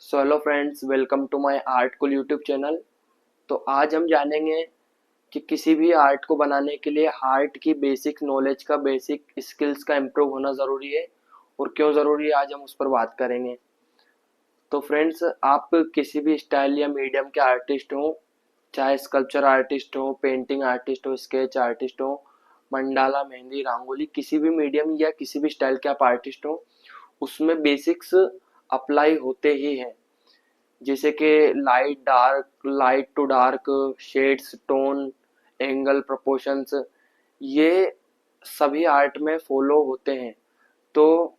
So hello friends, welcome to my art cool YouTube channel. तो आज हम जानेंगे कि किसी भी आर्ट को बनाने के लिए आर्ट की बेसिक नॉलेज का, बेसिक स्किल्स का इम्प्रूव होना ज़रूरी है और क्यों ज़रूरी है, आज हम उस पर बात करेंगे। तो फ्रेंड्स, आप किसी भी स्टाइल या मीडियम के आर्टिस्ट हो, चाहे स्कल्पचर आर्टिस्ट हो, पेंटिंग आर्टिस्ट हो, स्केच आर्टिस्ट हो, मंडाला, मेहंदी, रंगोली, किसी भी मीडियम या किसी भी स्टाइल के आप आर्टिस्ट हो, उसमें बेसिक्स अप्लाई होते ही हैं। जैसे कि light dark, light to dark, shades, tone, angle, proportions, ये सभी आर्ट में फॉलो होते हैं। तो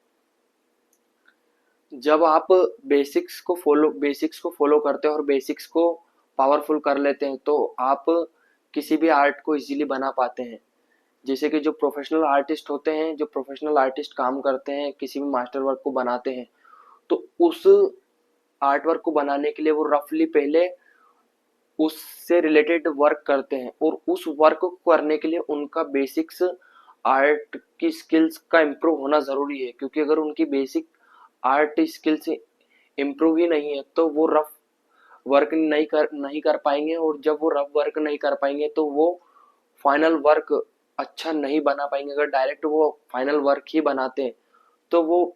जब आप बेसिक्स को फॉलो करते हैं और बेसिक्स को पावरफुल कर लेते हैं तो आप किसी भी आर्ट को इजीली बना पाते हैं। जैसे कि जो प्रोफेशनल आर्टिस्ट होते हैं, जो प्रोफेशनल आर्टिस्ट काम करते हैं, किसी भी मास्टर वर्क को बनाते हैं, तो उस आर्ट वर्क को बनाने के लिए वो रफली पहले उससे रिलेटेड वर्क करते हैं और उस वर्क को करने के लिए उनका बेसिक्स आर्ट की स्किल्स का इम्प्रूव होना ज़रूरी है। क्योंकि अगर उनकी बेसिक आर्ट स्किल्स इम्प्रूव ही नहीं है तो वो रफ वर्क नहीं कर पाएंगे, और जब वो रफ वर्क नहीं कर पाएंगे तो वो फाइनल वर्क अच्छा नहीं बना पाएंगे। अगर डायरेक्ट वो फाइनल वर्क ही बनाते हैं तो वो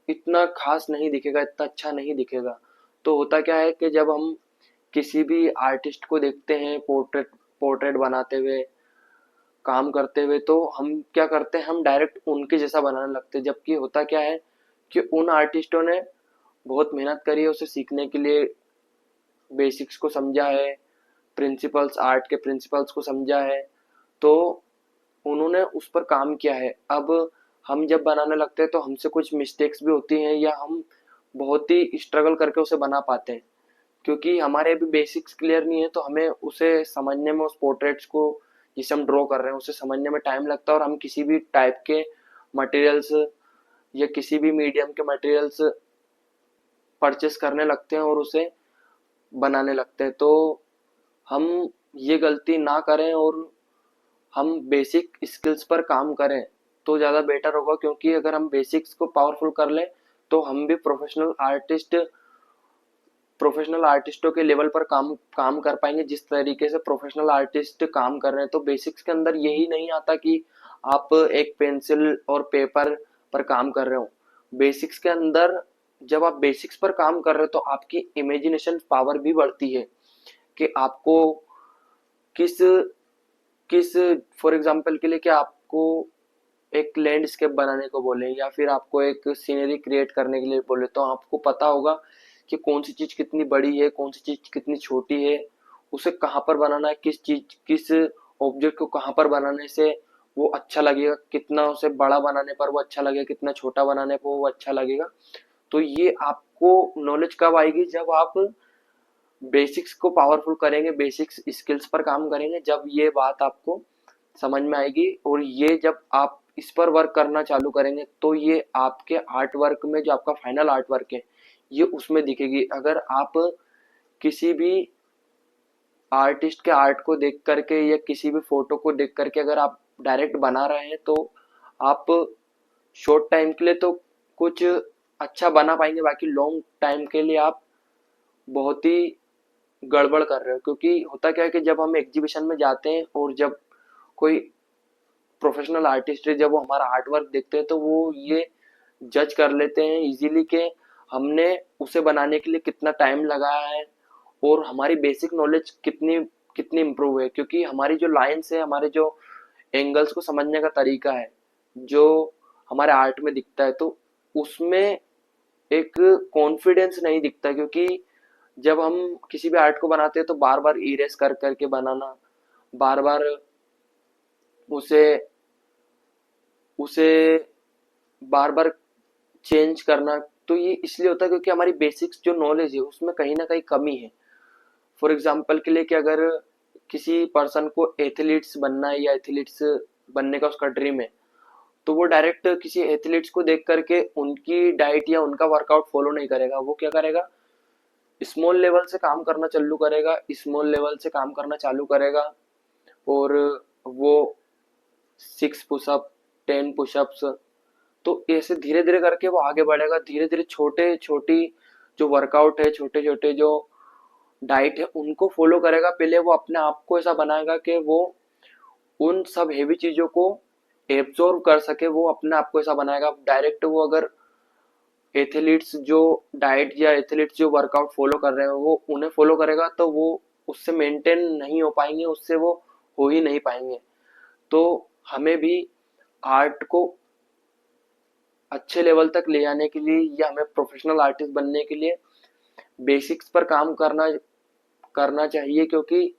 इतना खास नहीं दिखेगा, इतना अच्छा नहीं दिखेगा। तो होता क्या है कि जब हम किसी भी आर्टिस्ट को देखते हैं पोर्ट्रेट पोर्ट्रेट बनाते हुए, काम करते हुए, तो हम क्या करते हैं, हम डायरेक्ट उनके जैसा बनाने लगते हैं। जबकि होता क्या है कि उन आर्टिस्टों ने बहुत मेहनत करी है उसे सीखने के लिए, बेसिक्स को समझा है, प्रिंसिपल्स, आर्ट के प्रिंसिपल्स को समझा है, तो उन्होंने उस पर काम किया है। अब हम जब बनाने लगते हैं तो हमसे कुछ मिस्टेक्स भी होती हैं या हम बहुत ही स्ट्रगल करके उसे बना पाते हैं, क्योंकि हमारे अभी बेसिक्स क्लियर नहीं है। तो हमें उसे समझने में, उस पोर्ट्रेट्स को जिसे हम ड्रॉ कर रहे हैं उसे समझने में टाइम लगता है, और हम किसी भी टाइप के मटेरियल्स या किसी भी मीडियम के मटेरियल्स परचेस करने लगते हैं और उसे बनाने लगते हैं। तो हम ये गलती ना करें और हम बेसिक स्किल्स पर काम करें तो ज़्यादा बेटर होगा। क्योंकि अगर हम बेसिक्स को पावरफुल कर लें तो हम भी प्रोफेशनल आर्टिस्टों के लेवल पर काम काम कर पाएंगे। जिस तरीके से प्रोफेशनल आर्टिस्ट काम कर रहे हैं, तो बेसिक्स के अंदर यही नहीं आता कि आप एक पेंसिल और पेपर पर काम कर रहे हो। बेसिक्स के अंदर जब आप बेसिक्स पर काम कर रहे हो तो आपकी इमेजिनेशन पावर भी बढ़ती है कि आपको किस किस फॉर एग्जांपल के लिए, कि आपको एक लैंडस्केप बनाने को बोले या फिर आपको एक सीनरी क्रिएट करने के लिए बोले, तो आपको पता होगा कि कौन सी चीज कितनी बड़ी है, कौन सी चीज कितनी छोटी है, उसे कहाँ पर बनाना है, किस ऑब्जेक्ट को कहाँ पर बनाने से वो अच्छा लगेगा, कितना उसे बड़ा बनाने पर वो अच्छा लगेगा, कितना छोटा बनाने पर वो अच्छा लगेगा। तो ये आपको नॉलेज कब आएगी, जब आप बेसिक्स को पावरफुल करेंगे, बेसिक्स स्किल्स पर काम करेंगे, जब ये बात आपको समझ में आएगी। और ये जब आप इस पर वर्क करना चालू करेंगे तो ये आपके आर्ट वर्क में, जो आपका फाइनल आर्ट वर्क है, ये उसमें दिखेगी। अगर आप किसी भी आर्टिस्ट के आर्ट को देख करके या किसी भी फोटो को देख करके अगर आप डायरेक्ट बना रहे हैं तो आप शॉर्ट टाइम के लिए तो कुछ अच्छा बना पाएंगे, बाकी लॉन्ग टाइम के लिए आप बहुत ही गड़बड़ कर रहे हो। क्योंकि होता क्या है कि जब हम एग्जीबिशन में जाते हैं और जब कोई प्रोफेशनल आर्टिस्ट है, जब वो हमारा आर्ट वर्क देखते हैं तो वो ये जज कर लेते हैं इजीली कि हमने उसे बनाने के लिए कितना टाइम लगाया है और हमारी बेसिक नॉलेज कितनी कितनी इम्प्रूव है। क्योंकि हमारी जो लाइन्स है, हमारे जो एंगल्स को समझने का तरीका है, जो हमारे आर्ट में दिखता है, तो उसमें एक कॉन्फिडेंस नहीं दिखता। क्योंकि जब हम किसी भी आर्ट को बनाते हैं तो बार बार इरेज कर करके बनाना, बार बार उसे उसे बार बार चेंज करना, तो ये इसलिए होता है क्योंकि हमारी बेसिक्स जो नॉलेज है उसमें कहीं ना कहीं कमी है। फॉर एग्जाम्पल के लिए कि अगर किसी पर्सन को एथलीट्स बनना है या एथलीट्स बनने का उसका ड्रीम है, तो वो डायरेक्ट किसी एथलीट्स को देख करके उनकी डाइट या उनका वर्कआउट फॉलो नहीं करेगा। वो क्या करेगा, स्मॉल लेवल से काम करना चालू करेगा, स्मॉल लेवल से काम करना चालू करेगा, और वो 6 पुशअप, 10 पुशअप्स, तो ऐसे धीरे धीरे करके वो आगे बढ़ेगा। धीरे धीरे छोटे छोटी जो वर्कआउट है, छोटे छोटे जो डाइट है, उनको फॉलो करेगा। पहले वो अपने आप को ऐसा बनाएगा कि वो उन सब हेवी चीजों को एब्जॉर्व कर सके। वो अपने आप को ऐसा बनाएगा। डायरेक्ट वो अगर एथलीट्स जो डाइट या एथलीट्स जो वर्कआउट फॉलो कर रहे हैं वो उन्हें फॉलो करेगा तो वो उससे मेंटेन नहीं हो पाएंगे, उससे वो हो ही नहीं पाएंगे। तो हमें भी आर्ट को अच्छे लेवल तक ले जाने के लिए या हमें प्रोफेशनल आर्टिस्ट बनने के लिए बेसिक्स पर काम करना करना चाहिए, क्योंकि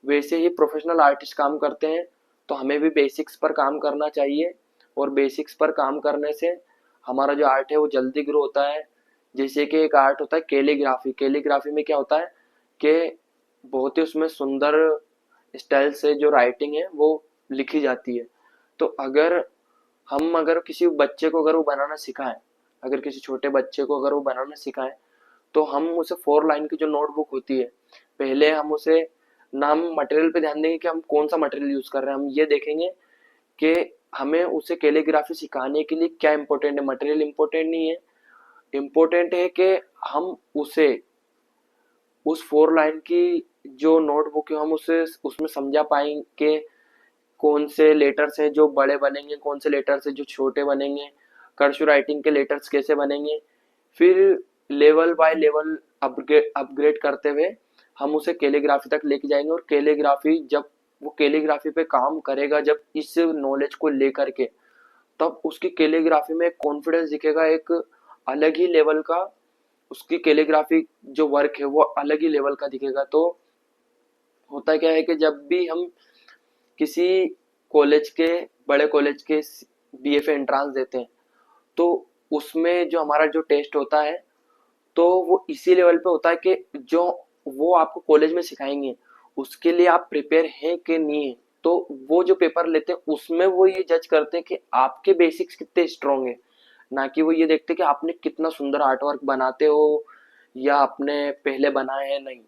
वैसे ही प्रोफेशनल आर्टिस्ट काम करते हैं। तो हमें भी बेसिक्स पर काम करना चाहिए, और बेसिक्स पर काम करने से हमारा जो आर्ट है वो जल्दी ग्रो होता है। जैसे कि एक आर्ट होता है कैलीग्राफी। कैलीग्राफी में क्या होता है कि बहुत ही उसमें सुंदर स्टाइल से जो राइटिंग है वो लिखी जाती है। तो अगर किसी बच्चे को अगर वो बनाना सिखाएं, अगर किसी छोटे बच्चे को अगर वो बनाना सिखाएं, तो हम उसे 4 लाइन की जो नोटबुक होती है, पहले हम उसे नाम मटेरियल पे ध्यान देंगे कि हम कौन सा मटेरियल यूज कर रहे हैं। हम ये देखेंगे कि हमें उसे कैलीग्राफी सिखाने के लिए क्या इंपॉर्टेंट है। मटेरियल इंपॉर्टेंट नहीं है, इम्पोर्टेंट है कि हम उसे उस 4 लाइन की जो नोटबुक है हम उसे उसमें समझा पाएंगे कौन से लेटर्स हैं जो बड़े बनेंगे, कौन से लेटर्स हैं जो छोटे बनेंगे, कर्सिव राइटिंग के लेटर्स कैसे बनेंगे। फिर level by level upgrade upgrade करते हुए हम उसे कैलीग्राफी तक लेके जाएंगे। और कैलीग्राफी जब वो कैलीग्राफी पे काम करेगा, जब इस नॉलेज को लेकर के, तब उसकी कैलीग्राफी में एक कॉन्फिडेंस दिखेगा, एक अलग ही लेवल का उसकी कैलीग्राफी जो वर्क है वो अलग ही लेवल का दिखेगा। तो होता क्या है कि जब भी हम किसी कॉलेज के बड़े कॉलेज के बीएफए एंट्रांस देते हैं, तो उसमें जो हमारा जो टेस्ट होता है तो वो इसी लेवल पे होता है कि जो वो आपको कॉलेज में सिखाएंगे उसके लिए आप प्रिपेयर हैं कि नहीं है। तो वो जो पेपर लेते हैं उसमें वो ये जज करते हैं कि आपके बेसिक्स कितने स्ट्रांग है, ना कि वो ये देखते कि आपने कितना सुंदर आर्ट वर्क बनाते हो या आपने पहले बनाए हैं। नहीं,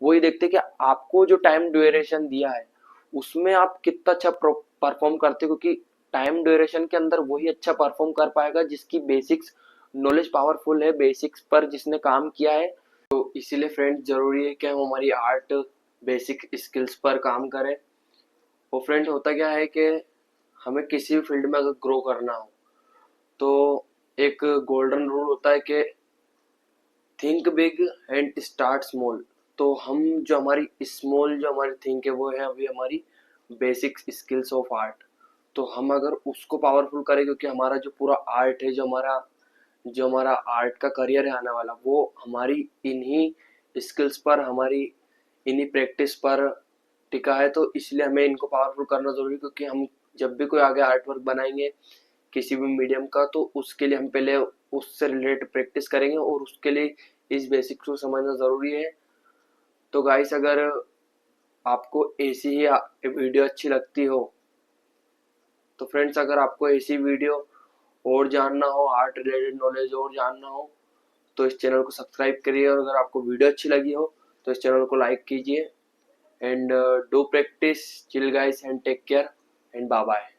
वो ये देखते कि आपको जो टाइम ड्यूरेशन दिया है उसमें आप कितना अच्छा परफॉर्म करते हो, क्योंकि टाइम ड्यूरेशन के अंदर वही अच्छा परफॉर्म कर पाएगा जिसकी बेसिक्स नॉलेज पावरफुल है, बेसिक्स पर जिसने काम किया है। तो इसीलिए फ्रेंड्स जरूरी है कि हम हमारी आर्ट बेसिक स्किल्स पर काम करें। और फ्रेंड्स होता क्या है कि हमें किसी भी फील्ड में अगर ग्रो करना हो तो एक गोल्डन रूल होता है कि think big and start small. तो हम जो हमारी स्मॉल जो हमारी थिंक है वो है अभी हमारी बेसिक स्किल्स ऑफ आर्ट। तो हम अगर उसको पावरफुल करें, क्योंकि हमारा जो पूरा आर्ट है, जो हमारा आर्ट का करियर है आने वाला, वो हमारी इन्हीं स्किल्स पर, हमारी इन्हीं प्रैक्टिस पर टिका है। तो इसलिए हमें इनको पावरफुल करना जरूरी है, क्योंकि हम जब भी कोई आगे आर्ट वर्क बनाएंगे किसी भी मीडियम का, तो उसके लिए हम पहले उससे रिलेटेड प्रैक्टिस करेंगे और उसके लिए इस बेसिक्स को समझना ज़रूरी है। तो गाइस, अगर आपको ऐसी ही वीडियो अच्छी लगती हो, तो फ्रेंड्स अगर आपको ऐसी वीडियो और जानना हो, आर्ट रिलेटेड नॉलेज और जानना हो, तो इस चैनल को सब्सक्राइब करिए। और अगर आपको वीडियो अच्छी लगी हो तो इस चैनल को लाइक कीजिए। And do practice, chill guys, and take care, and bye bye.